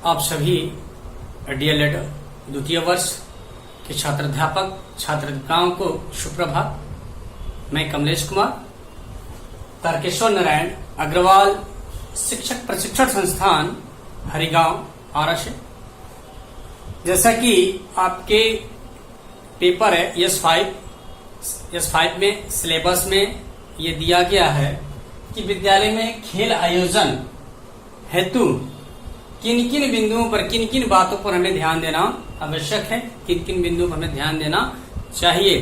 आप सभी डीएलएड द्वितीय वर्ष के छात्र अध्यापक छात्राओं को सुप्रभात। मैं कमलेश कुमार, तारकेश्वर नारायण अग्रवाल शिक्षक प्रशिक्षण संस्थान हरिगांव आरा से। जैसा कि आपके पेपर है S5 में सिलेबस में ये दिया गया है कि विद्यालय में खेल आयोजन हेतु किन किन बिंदुओं पर किन किन बातों पर हमें ध्यान देना आवश्यक है, किन किन बिंदुओं पर हमें ध्यान देना चाहिए।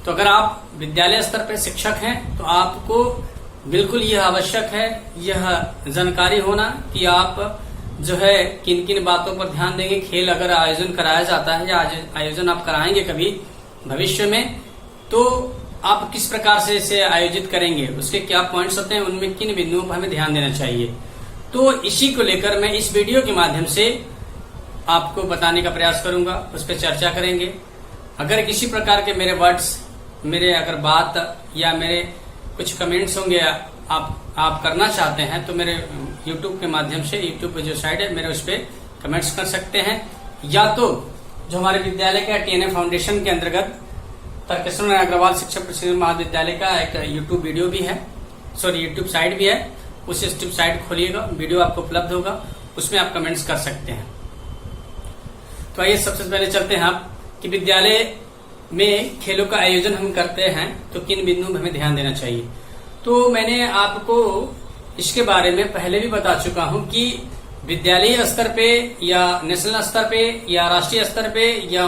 तो अगर आप विद्यालय स्तर पर शिक्षक हैं तो आपको बिल्कुल यह आवश्यक है, यह जानकारी होना कि आप जो है किन किन बातों पर ध्यान देंगे। खेल अगर आयोजन कराया जाता है या आयोजन आप कराएंगे कभी भविष्य में, तो आप किस प्रकार से इसे आयोजित करेंगे, उसके क्या पॉइंट्स होते हैं, उनमें किन बिंदुओं पर हमें ध्यान देना चाहिए। तो इसी को लेकर मैं इस वीडियो के माध्यम से आपको बताने का प्रयास करूंगा, उस पर चर्चा करेंगे। अगर किसी प्रकार के मेरे वर्ड्स, मेरे अगर बात या मेरे कुछ कमेंट्स होंगे आप करना चाहते हैं तो मेरे YouTube के माध्यम से, YouTube पे जो साइट है मेरे, उस पर कमेंट्स कर सकते हैं। या तो जो हमारे विद्यालय का TNA फाउंडेशन के अंतर्गत तारकेश्वर नारायण अग्रवाल शिक्षक प्रशिक्षण महाविद्यालय का एक YouTube वीडियो भी है, YouTube साइट भी है, उस YouTube साइट खोलिएगा, वीडियो आपको उपलब्ध होगा, उसमें आप कमेंट्स कर सकते हैं। तो आइए सबसे पहले चलते हैं आप कि विद्यालय में खेलों का आयोजन हम करते हैं तो किन बिंदुओं में हमें ध्यान देना चाहिए। तो मैंने आपको इसके बारे में पहले भी बता चुका हूं कि विद्यालय स्तर पे या नेशनल स्तर पे या राष्ट्रीय स्तर पे या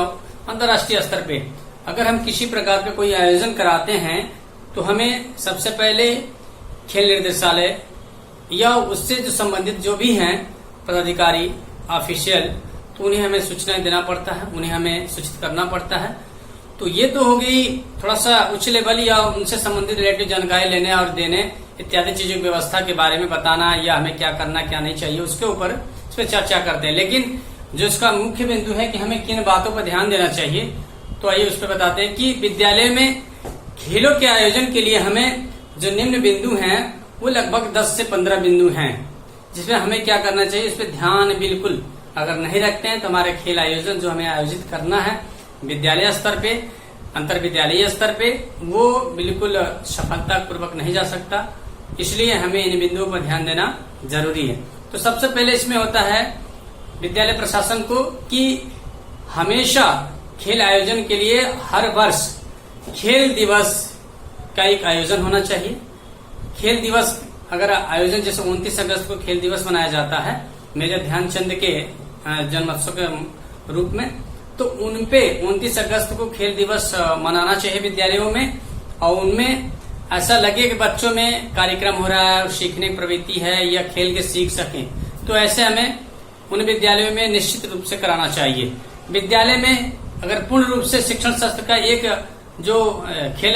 अंतर्राष्ट्रीय स्तर पे अगर हम किसी प्रकार का कोई आयोजन कराते हैं तो हमें सबसे पहले खेल निर्देशालय या उससे जो संबंधित जो भी हैं पदाधिकारी ऑफिशियल, तो उन्हें हमें सूचना देना पड़ता है, उन्हें हमें सूचित करना पड़ता है। तो ये तो हो गई थोड़ा सा उच्च लेवल या उनसे संबंधित रिलेटिव जानकारी लेने और देने इत्यादि चीजों की व्यवस्था के बारे में बताना या हमें क्या करना क्या नहीं चाहिए, उसके ऊपर इस पर चर्चा करते हैं। लेकिन जो इसका मुख्य बिंदु है कि हमें किन बातों पर ध्यान देना चाहिए, तो आइए उस पर बताते हैं कि विद्यालय में खेलों के आयोजन के लिए हमें जो निम्न बिंदु हैं वो लगभग 10 से 15 बिंदु हैं, जिसमें हमें क्या करना चाहिए, इस पर ध्यान बिल्कुल अगर नहीं रखते हैं तो हमारे खेल आयोजन जो हमें आयोजित करना है विद्यालय स्तर पे, अंतर विद्यालय स्तर पे, वो बिल्कुल सफलतापूर्वक नहीं जा सकता। इसलिए हमें इन बिंदुओं पर ध्यान देना जरूरी है। तो सबसे पहले इसमें होता है विद्यालय प्रशासन को कि हमेशा खेल आयोजन के लिए हर वर्ष खेल दिवस का एक आयोजन होना चाहिए। खेल दिवस अगर आयोजन जैसे 29 अगस्त को खेल दिवस मनाया जाता है मेजर ध्यानचंद के जन्मोत्सव के रूप में, तो उनपे 29 अगस्त को खेल दिवस मनाना चाहिए विद्यालयों में, और उनमें ऐसा लगे कि बच्चों में कार्यक्रम हो रहा है, सीखने की प्रवृत्ति है या खेल के सीख सकें, तो ऐसे हमें उन विद्यालयों में निश्चित रूप से कराना चाहिए। विद्यालय में अगर पूर्ण रूप से शिक्षण शास्त्र का एक जो खेल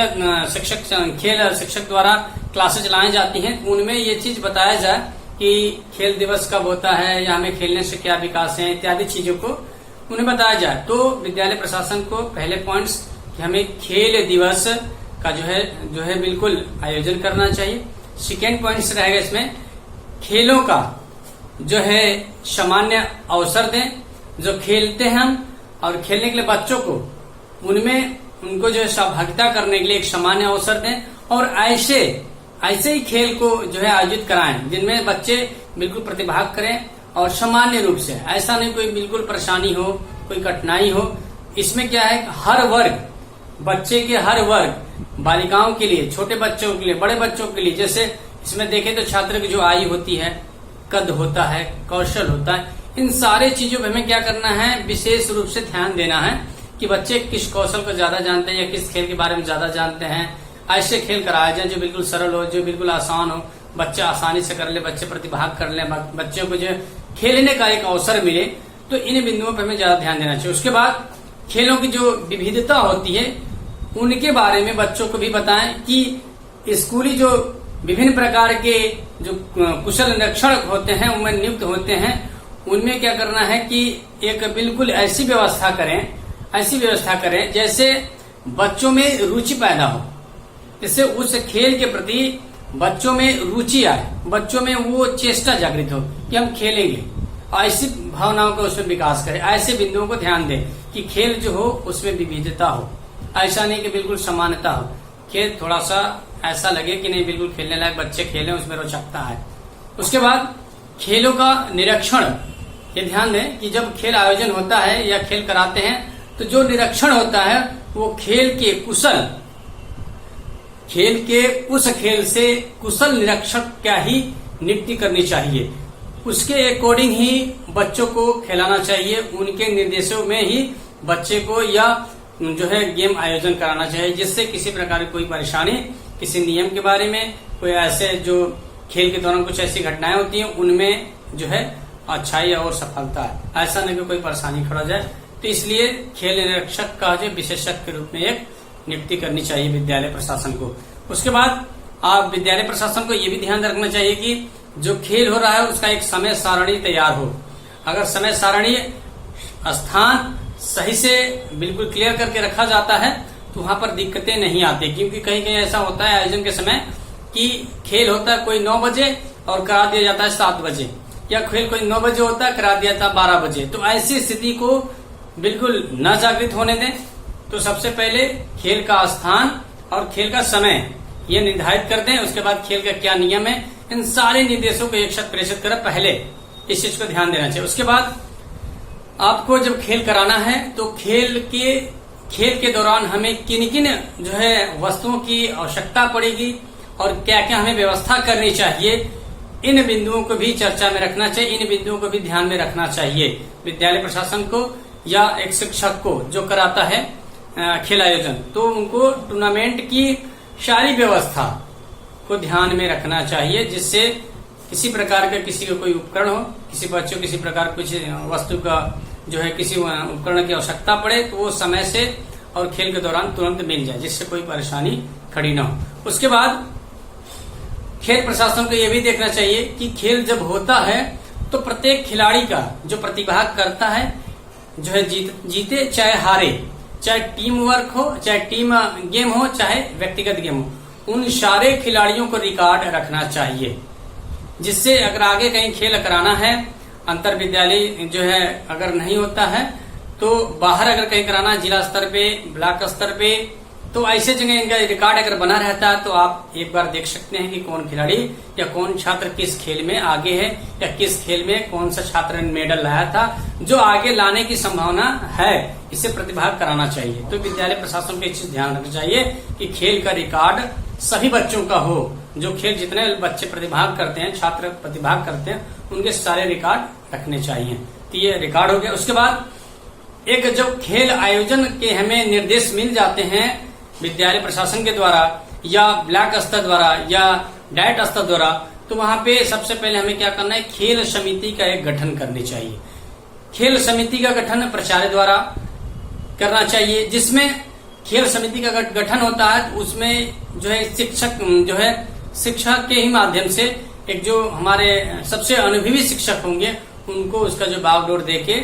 शिक्षक द्वारा क्लासेज चलाई जाती हैं, उनमें ये चीज बताया जाए कि खेल दिवस कब होता है या हमें खेलने से क्या विकास है इत्यादि चीजों को उन्हें बताया जाए। तो विद्यालय प्रशासन को पहले पॉइंट्स कि हमें खेल दिवस का जो है बिल्कुल आयोजन करना चाहिए। सेकेंड पॉइंट्स रहेगा इसमें खेलों का जो है सामान्य अवसर दें, जो खेलते हैं हम और खेलने के लिए बच्चों को उनमें उनको जो है सहभागिता करने के लिए एक सामान्य अवसर दें, और ऐसे ही खेल को जो है आयोजित कराएं जिनमें बच्चे बिल्कुल प्रतिभाग करें और सामान्य रूप से, ऐसा नहीं कोई बिल्कुल परेशानी हो, कोई कठिनाई हो। इसमें क्या है, हर वर्ग, बच्चे के हर वर्ग, बालिकाओं के लिए, छोटे बच्चों के लिए, बड़े बच्चों के लिए, जैसे इसमें देखें तो छात्र की जो आयु होती है, कद होता है, कौशल होता है, इन सारे चीजों पर हमें क्या करना है, विशेष रूप से ध्यान देना है कि बच्चे किस कौशल को ज्यादा जानते हैं या किस खेल के बारे में ज्यादा जानते हैं। ऐसे खेल कराए जाए जो बिल्कुल सरल हो, जो बिल्कुल आसान हो, बच्चे आसानी से कर ले, बच्चे प्रतिभाग कर ले, बच्चों को जो खेलने का एक अवसर मिले। तो इन बिंदुओं पर हमें ज्यादा ध्यान देना चाहिए। उसके बाद खेलों की जो विविधता होती है उनके बारे में बच्चों को भी बताएं कि स्कूली जो विभिन्न प्रकार के जो कुशल निरीक्षण होते हैं उनमें नियुक्त होते हैं, उनमें क्या करना है कि एक बिल्कुल ऐसी व्यवस्था करें जैसे बच्चों में रुचि पैदा हो, जिससे उस खेल के प्रति बच्चों में रुचि आए, बच्चों में वो चेष्टा जागृत हो कि हम खेलेंगे। ऐसी भावनाओं का उसमें विकास करे। ऐसे बिंदुओं को ध्यान दें कि खेल जो हो उसमें विविधता हो, ऐसा नहीं कि बिल्कुल समानता हो। खेल थोड़ा सा ऐसा लगे कि नहीं बिल्कुल खेलने लायक बच्चे खेलें, उसमें रोचकता है। उसके बाद खेलों का निरीक्षण, ये ध्यान दें कि जब खेल आयोजन होता है या खेल कराते हैं तो जो निरीक्षण होता है वो खेल के उस खेल से कुशल निरीक्षक क्या ही नियुक्ति करनी चाहिए, उसके अकॉर्डिंग ही बच्चों को खिलाना चाहिए, उनके निर्देशों में ही बच्चे को या जो है गेम आयोजन कराना चाहिए, जिससे किसी प्रकार की कोई परेशानी, किसी नियम के बारे में कोई ऐसे जो खेल के दौरान कुछ ऐसी घटनाएं होती हैं उनमें जो है अच्छाई और सफलता है, ऐसा नहीं कि कोई परेशानी खड़ा जाए। तो इसलिए खेल निरीक्षक का जो विशेषज्ञ के रूप में एक नियुक्ति करनी चाहिए विद्यालय प्रशासन को। उसके बाद आप विद्यालय प्रशासन को ये भी ध्यान रखना चाहिए कि जो खेल हो रहा है उसका एक समय सारणी तैयार हो। अगर समय सारणी स्थान सही से बिल्कुल क्लियर करके रखा जाता है तो वहां पर दिक्कतें नहीं आती, क्योंकि कहीं कहीं ऐसा होता है आयोजन के समय कि खेल होता है कोई 9 बजे और करा दिया जाता है 7 बजे, या खेल कोई 9 बजे होता है करा दिया था 12 बजे। तो ऐसी स्थिति को बिल्कुल न जागृत होने दें। तो सबसे पहले खेल का स्थान और खेल का समय ये निर्धारित कर दें। उसके बाद खेल का क्या नियम है, इन सारे निर्देशों को एक साथ प्रेषित करें, पहले इस चीज को ध्यान देना चाहिए। उसके बाद आपको जब खेल कराना है तो खेल के दौरान हमें किन किन जो है वस्तुओं की आवश्यकता पड़ेगी और क्या क्या हमें व्यवस्था करनी चाहिए, इन बिंदुओं को भी चर्चा में रखना चाहिए, इन बिंदुओं को भी ध्यान में रखना चाहिए विद्यालय प्रशासन को या एक शिक्षक को जो कराता है खेल आयोजन। तो उनको टूर्नामेंट की सारी व्यवस्था को ध्यान में रखना चाहिए, जिससे किसी प्रकार का किसी का कोई उपकरण हो, किसी बच्चों किसी प्रकार कुछ वस्तु का जो है किसी उपकरण की आवश्यकता पड़े तो वो समय से और खेल के दौरान तुरंत मिल जाए, जिससे कोई परेशानी खड़ी ना हो। उसके बाद खेल प्रशासन को यह भी देखना चाहिए कि खेल जब होता है तो प्रत्येक खिलाड़ी का जो प्रतिभाग करता है जो है जीते चाहे हारे, चाहे टीम वर्क हो, चाहे टीम गेम हो, चाहे व्यक्तिगत गेम हो, उन सारे खिलाड़ियों को रिकॉर्ड रखना चाहिए, जिससे अगर आगे कहीं खेल कराना है, अंतर विद्यालय जो है अगर नहीं होता है तो बाहर अगर कहीं कराना, जिला स्तर पे, ब्लॉक स्तर पे, तो ऐसे जगह इनका रिकॉर्ड अगर बना रहता है तो आप एक बार देख सकते हैं कि कौन खिलाड़ी या कौन छात्र किस खेल में आगे है या किस खेल में कौन सा छात्र ने मेडल लाया था, जो आगे लाने की संभावना है, इसे प्रतिभाग कराना चाहिए। तो विद्यालय प्रशासन को एक चीज ध्यान रखना चाहिए कि खेल का रिकॉर्ड सभी बच्चों का हो, जो खेल जितने बच्चे प्रतिभाग करते हैं, छात्र प्रतिभाग करते हैं, उनके सारे रिकॉर्ड रखने चाहिए। तो ये रिकॉर्ड हो गया। उसके बाद एक जब खेल आयोजन के हमें निर्देश मिल जाते हैं विद्यालय प्रशासन के द्वारा या ब्लॉक स्तर द्वारा या डाइट स्तर द्वारा, तो वहां पे सबसे पहले हमें क्या करना है, खेल समिति का एक गठन करनी चाहिए। खेल समिति का गठन प्राचार्य द्वारा करना चाहिए, जिसमें खेल समिति का गठन होता है तो उसमें जो है शिक्षक के ही माध्यम से एक जो हमारे सबसे अनुभवी शिक्षक होंगे उनको उसका जो बागडोर देके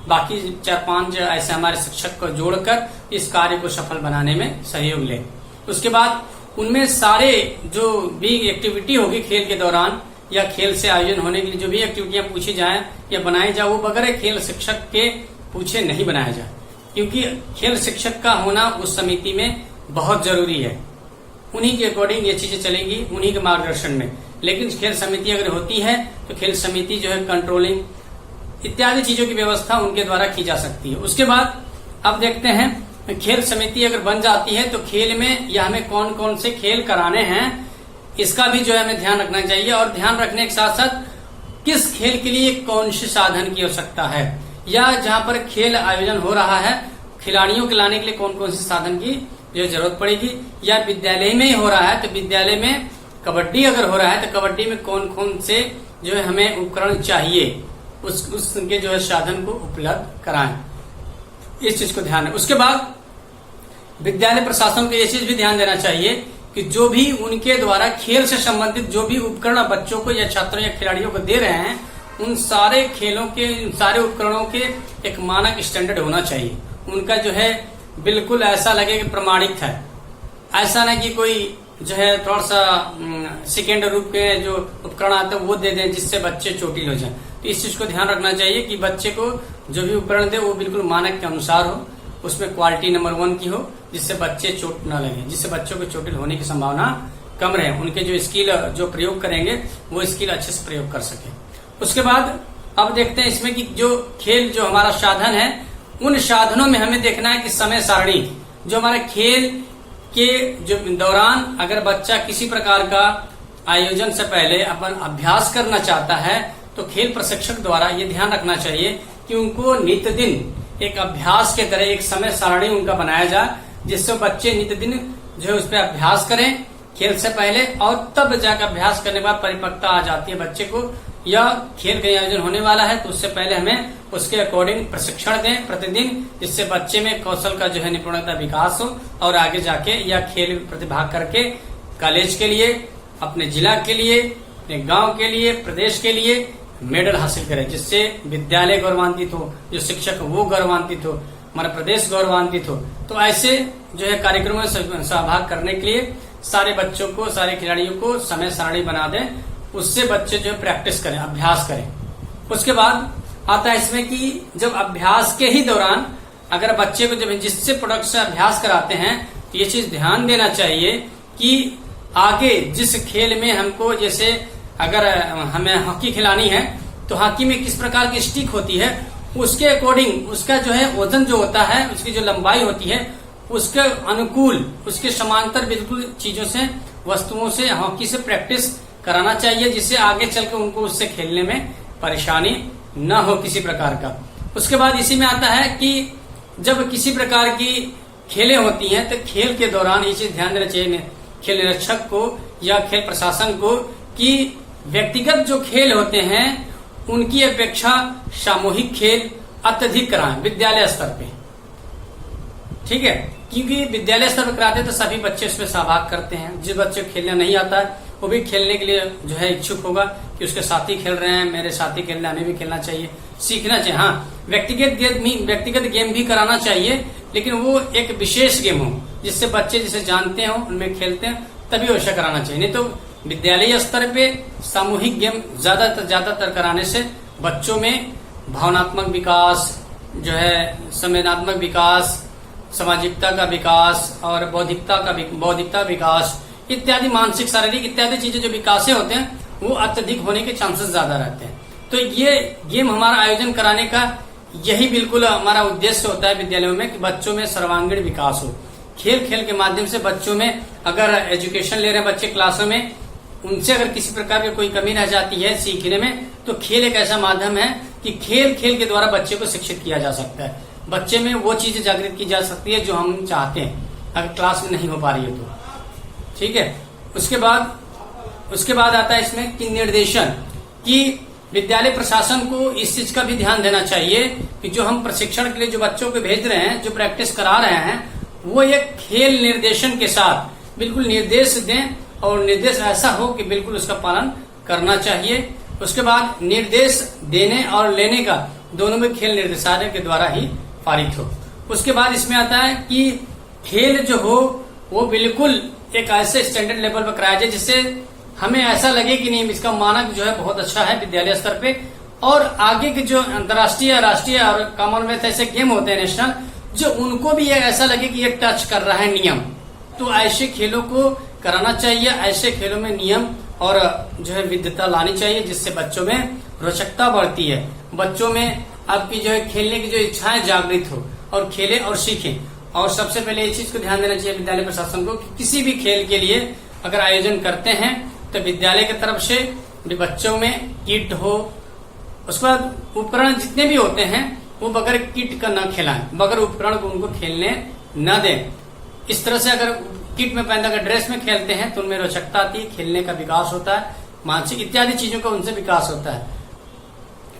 बाकी 4-5 ऐसे हमारे शिक्षक को जोड़कर इस कार्य को सफल बनाने में सहयोग लें। उसके बाद उनमें सारे जो भी एक्टिविटी होगी खेल के दौरान या खेल से आयोजन होने के लिए जो भी एक्टिविटियां पूछी जाए या बनाई जाए, वो बगैर खेल शिक्षक के पूछे नहीं बनाया जाए, क्योंकि खेल शिक्षक का होना उस समिति में बहुत जरूरी है। उन्हीं के अकॉर्डिंग ये चीजें चलेंगी, उन्हीं के मार्गदर्शन में। लेकिन खेल समिति अगर होती है तो खेल समिति जो है कंट्रोलिंग इत्यादि चीजों की व्यवस्था उनके द्वारा की जा सकती है। उसके बाद अब देखते हैं खेल समिति अगर बन जाती है तो खेल में या हमें कौन कौन से खेल कराने हैं, इसका भी जो है हमें ध्यान रखना चाहिए। और ध्यान रखने के साथ साथ किस खेल के लिए कौन से साधन की आवश्यकता है, या जहां पर खेल आयोजन हो रहा है खिलाड़ियों के लाने के लिए कौन कौन से साधन की जो जरूरत पड़ेगी, या विद्यालय में ही हो रहा है तो विद्यालय में कबड्डी अगर हो रहा है तो कबड्डी में कौन कौन से जो है हमें उपकरण चाहिए, उसके जो है साधन को उपलब्ध कराएं, इस चीज को ध्यान है। उसके बाद विद्यालय प्रशासन को ये चीज भी ध्यान देना चाहिए कि जो भी उनके द्वारा खेल से संबंधित जो भी उपकरण बच्चों को या छात्रों या खिलाड़ियों को दे रहे हैं, उन सारे खेलों के, उन सारे उपकरणों के एक मानक स्टैंडर्ड होना चाहिए। उनका जो है बिल्कुल ऐसा लगे कि प्रमाणित है, ऐसा ना कि कोई जो है थोड़ा सा सेकेंड रूप के जो उपकरण आते हैं वो दे दें जिससे बच्चे चोटिल हो जाए। तो इस चीज को ध्यान रखना चाहिए कि बच्चे को जो भी उपकरण दे वो बिल्कुल मानक के अनुसार हो, उसमें क्वालिटी नंबर 1 की हो, जिससे बच्चे चोट न लगे, जिससे बच्चों को चोटिल होने की संभावना कम रहे, उनके जो स्किल जो प्रयोग करेंगे वो स्किल अच्छे से प्रयोग कर सके। उसके बाद अब देखते हैं इसमें कि जो खेल जो हमारा साधन है, उन साधनों में हमें देखना है कि समय सारणी जो हमारे खेल के जो दौरान अगर बच्चा किसी प्रकार का आयोजन से पहले अपन अभ्यास करना चाहता है तो खेल प्रशिक्षक द्वारा ये ध्यान रखना चाहिए कि उनको नित्य दिन एक अभ्यास के तरह एक समय सारणी उनका बनाया जाए, जिससे बच्चे नित्य दिन जो है उस पर अभ्यास करें खेल से पहले, और तब जाकर अभ्यास करने के बाद परिपक्वता आ जाती है बच्चे को, या खेल का आयोजन होने वाला है तो उससे पहले हमें उसके अकॉर्डिंग प्रशिक्षण दें प्रतिदिन, जिससे बच्चे में कौशल का जो है निपुणता विकास हो और आगे जाके या खेल प्रतिभाग करके कॉलेज के लिए, अपने जिला के लिए, अपने गांव के लिए, प्रदेश के लिए मेडल हासिल करे, जिससे विद्यालय गौरवान्वित हो, जो शिक्षक वो गौरवान्वित हो, हमारा प्रदेश गौरवान्वित हो। तो ऐसे जो है कार्यक्रमों में सहभाग करने के लिए सारे बच्चों को, सारे खिलाड़ियों को समय सारणी बना दें, उससे बच्चे जो है प्रैक्टिस करें, अभ्यास करें। उसके बाद आता है इसमें कि जब अभ्यास के ही दौरान अगर बच्चे को जब जिससे प्रोडक्ट से अभ्यास कराते हैं तो ये चीज ध्यान देना चाहिए कि आगे जिस खेल में हमको, जैसे अगर हमें हॉकी खिलानी है तो हॉकी में किस प्रकार की स्टिक होती है, उसके अकॉर्डिंग उसका जो है वजन जो होता है, उसकी जो लंबाई होती है, उसके अनुकूल, उसके समांतर बिल्कुल चीजों से, वस्तुओं से हॉकी से प्रैक्टिस कराना चाहिए, जिससे आगे चलकर उनको उससे खेलने में परेशानी न हो किसी प्रकार का। उसके बाद इसी में आता है कि जब किसी प्रकार की खेलें होती हैं तो खेल के दौरान ये चीज ध्यान देना चाहिए खेल निरीक्षक को या खेल प्रशासन को कि व्यक्तिगत जो खेल होते हैं उनकी अपेक्षा सामूहिक खेल अत्यधिक कराएं विद्यालय स्तर पे, ठीक है, क्योंकि विद्यालय स्तर पर कराते तो सभी बच्चे उसमें सहभाग करते हैं। जिस बच्चे को खेलना नहीं आता है वो भी खेलने के लिए जो है इच्छुक होगा कि उसके साथी खेल रहे हैं, मेरे साथी खेल रहे हैं, हमें भी खेलना चाहिए, सीखना चाहिए। हाँ, व्यक्तिगत गेम भी कराना चाहिए, लेकिन वो एक विशेष गेम हो जिससे बच्चे जिसे जानते हो उनमें खेलते हैं, तभी वैसा कराना चाहिए। नहीं तो विद्यालय स्तर पे सामूहिक गेम ज्यादातर कराने से बच्चों में भावनात्मक विकास जो है, संवेदनात्मक विकास, सामाजिकता का विकास और बौद्धिकता विकास इत्यादि, मानसिक शारीरिक इत्यादि चीजें जो विकास होते हैं वो अत्यधिक होने के चांसेस ज्यादा रहते हैं। तो ये गेम हमारा आयोजन कराने का यही बिल्कुल हमारा उद्देश्य होता है विद्यालयों में कि बच्चों में सर्वांगीण विकास हो। खेल खेल के माध्यम से बच्चों में, अगर एजुकेशन ले रहे हैं बच्चे क्लासों में, उनसे अगर किसी प्रकार की कोई कमी रह जाती है सीखने में, तो खेल एक ऐसा माध्यम है कि खेल खेल के द्वारा बच्चे को शिक्षित किया जा सकता है, बच्चे में वो चीजें जागृत की जा सकती है जो हम चाहते हैं, अगर क्लास में नहीं हो पा रही है तो, ठीक है। उसके बाद आता है इसमें कि निर्देशन, कि विद्यालय प्रशासन को इस चीज का भी ध्यान देना चाहिए कि जो हम प्रशिक्षण के लिए जो बच्चों को भेज रहे हैं, जो प्रैक्टिस करा रहे हैं, वो एक खेल निर्देशन के साथ बिल्कुल निर्देश दें, और निर्देश ऐसा हो कि बिल्कुल उसका पालन करना चाहिए। उसके बाद निर्देश देने और लेने का दोनों में खेल निर्देशालय के द्वारा ही पारित हो। उसके बाद इसमें आता है कि खेल जो हो वो बिल्कुल एक ऐसे स्टैंडर्ड लेवल पर कराया जाए जिससे हमें ऐसा लगे कि नहीं, इसका मानक जो है बहुत अच्छा है विद्यालय स्तर पे, और आगे के जो अंतर्राष्ट्रीय, राष्ट्रीय और कॉमनवेल्थ ऐसे गेम होते हैं नेशनल, जो उनको भी ऐसा लगे कि ये टच कर रहा है नियम, तो ऐसे खेलों को कराना चाहिए। ऐसे खेलों में नियम और जो है विद्वता लानी चाहिए, जिससे बच्चों में रोचकता बढ़ती है, बच्चों में आपकी जो है खेलने की जो इच्छाएं जागृत हो और खेले और सीखें। और सबसे पहले इस चीज को ध्यान देना चाहिए विद्यालय प्रशासन को कि किसी भी खेल के लिए अगर आयोजन करते हैं तो विद्यालय की तरफ से बच्चों में किट हो, उसके बाद उपकरण जितने भी होते हैं वो बगैर किट का न खिलाएं, बगैर उपकरण को उनको खेलने न दें। इस तरह से अगर किट में पहनकर अगर ड्रेस में खेलते हैं तो उनमें रोचकता आती है, खेलने का विकास होता है, मानसिक इत्यादि चीजों का उनसे विकास होता है।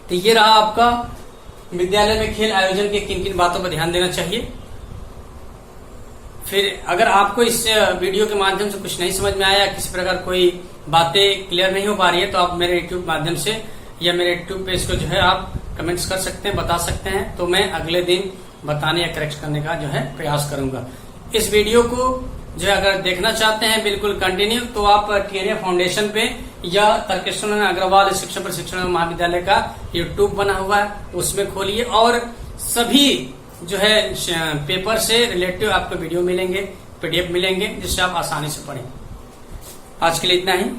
तो ये रहा आपका विद्यालय में खेल आयोजन के किन किन बातों पर ध्यान देना चाहिए। फिर अगर आपको इस वीडियो के माध्यम से कुछ नहीं समझ में आया, किसी प्रकार कोई बातें क्लियर नहीं हो पा रही है, तो आप मेरे यूट्यूब माध्यम से या मेरे यूट्यूब पेज को जो है आप कमेंट्स कर सकते हैं, बता सकते हैं, तो मैं अगले दिन बताने या करेक्ट करने का जो है प्रयास करूंगा। इस वीडियो को जो है अगर देखना चाहते हैं बिल्कुल कंटिन्यू, तो आप टीएनए फाउंडेशन पे या तर्केश्वर नारायण अग्रवाल शिक्षण प्रशिक्षण महाविद्यालय का यूट्यूब बना हुआ है, उसमें खोलिए और सभी जो है पेपर से रिलेटिव आपको वीडियो मिलेंगे, पीडीएफ मिलेंगे, जिससे आप आसानी से पढ़ें। आज के लिए इतना ही।